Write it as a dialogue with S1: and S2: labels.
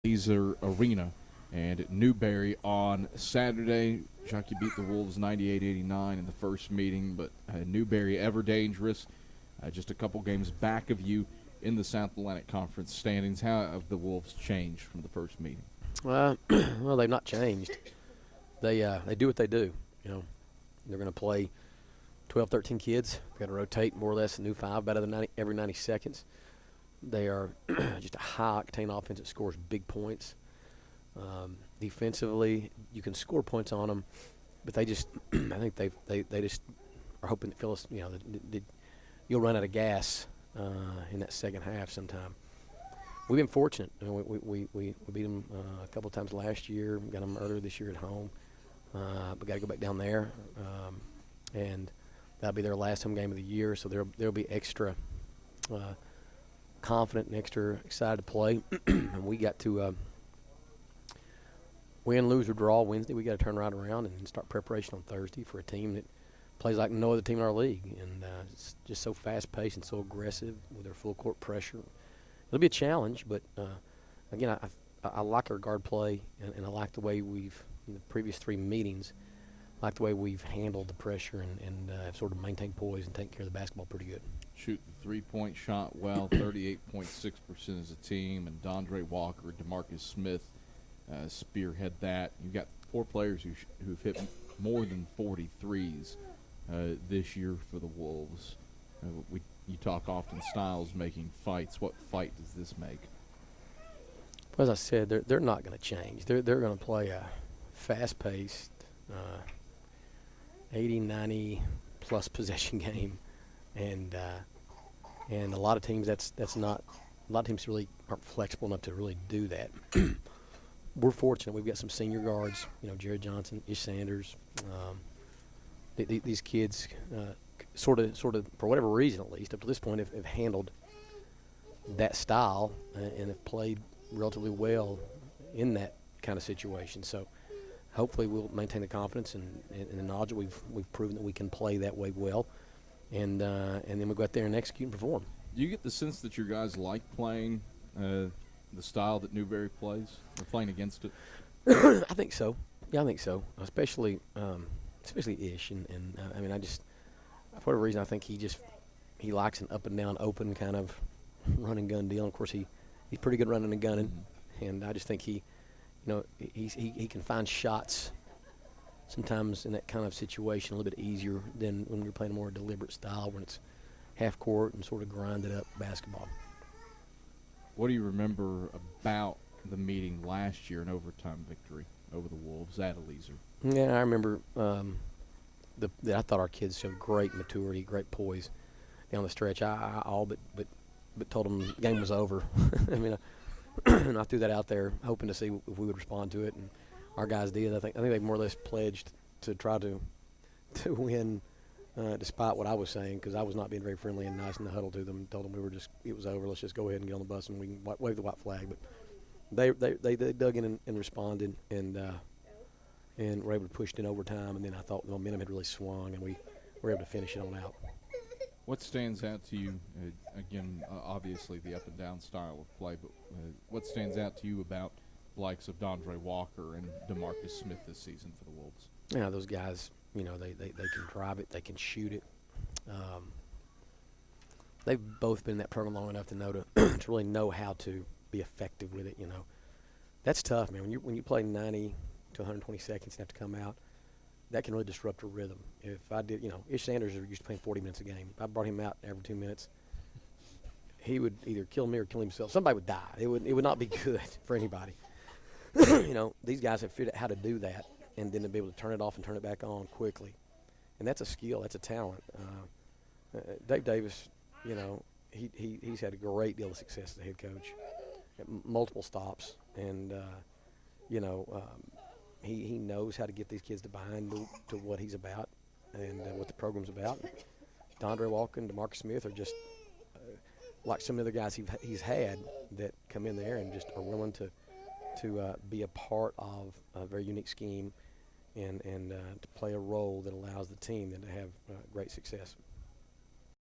S1: Laser Arena. And at Newberry on Saturday, Chuck, you beat the Wolves 98-89 in the first meeting, but Newberry ever dangerous, just a couple games back of you in the South Atlantic Conference standings. How have the Wolves changed from the first meeting?
S2: Well, they've not changed. They do what they do. You know, they're going to play 12, 13 kids. They've got to rotate more or less a new five about every 90 seconds. They are just a high-octane offense that scores big points. Defensively, you can score points on them, but they just I think they just are hoping to fill us. You know, you'll run out of gas in that second half sometime. We've been fortunate. You know, we beat them a couple of times last year. We got them earlier this year at home. We got to go back down there, and that'll be their last home game of the year. So they'll be extra confident and extra excited to play. And we got to win, lose, or draw Wednesday. We got to turn right around and start preparation on Thursday for a team that plays like no other team in our league, and it's just so fast-paced and so aggressive with their full-court pressure. It'll be a challenge, but again, I like our guard play, and I like the way we've, in the previous three meetings, I like the way we've handled the pressure and have sort of maintained poise and taken care of the basketball pretty good.
S1: Shoot the three-point shot well, 38.6% as a team, and Dondre Walker, DeMarcus Smith spearhead that. You've got four players who've hit more than 43s this year for the Wolves. You talk often styles making fights. What fight does this make?
S2: Well, as I said, they're not going to change. They're going to play a fast-paced, 80, 90-plus possession game, and a lot of teams that's not. A lot of teams really aren't flexible enough to really do that. We're fortunate. We've got some senior guards. You know, Jared Johnson, Ish Sanders. These kids, sort of, for whatever reason at least, up to this point, have handled that style and have played relatively well in that kind of situation. So hopefully we'll maintain the confidence and the knowledge that we've proven that we can play that way well, and then we'll go out there and execute and perform.
S1: Do you get the sense that your guys like playing the style that Newberry plays, or playing against it?
S2: I think so. Yeah, I think so. Especially Ish, and I mean, for whatever reason, I think he likes an up and down, open kind of run and gun deal. And of course, he's pretty good running and gunning, and I just think he can find shots sometimes in that kind of situation a little bit easier than when you're playing a more deliberate style when it's half court and sort of grinded up basketball.
S1: What do you remember about the meeting last year, an overtime victory over the Wolves at Laser?
S2: Yeah, I remember that I thought our kids showed great maturity, great poise down the stretch. I all but told them the game was over. I mean, and I threw that out there, hoping to see if we would respond to it, and our guys did. I think they more or less pledged to try to win, despite what I was saying, because I was not being very friendly and nice in the huddle to them. Told them it was over. Let's just go ahead and get on the bus and we can wave the white flag. But they dug in and responded and were able to push it in overtime. And then I thought the momentum had really swung, and we were able to finish it on out.
S1: What stands out to you, again, obviously the up and down style of play, but what stands out to you about the likes of Dondre Walker and DeMarcus Smith this season for the Wolves?
S2: Yeah, those guys, you know, they can drive it, they can shoot it. They've both been in that program long enough to know to really know how to be effective with it. You know, that's tough, man. When you play 90 to 120 seconds and have to come out, that can really disrupt your rhythm. If I did, you know, Ish Sanders is used to playing 40 minutes a game. If I brought him out every 2 minutes, he would either kill me or kill himself. Somebody would die. It would not be good for anybody. You know, these guys have figured out how to do that, and then to be able to turn it off and turn it back on quickly. And that's a skill. That's a talent. Dave Davis, you know, he's had a great deal of success as a head coach, at multiple stops, and he knows how to get these kids to buy into to what he's about and what the program's about. Dondre Walker and DeMarcus Smith are just like some of the guys he's had that come in there and just are willing to be a part of a very unique scheme and to play a role that allows the team then to have great success.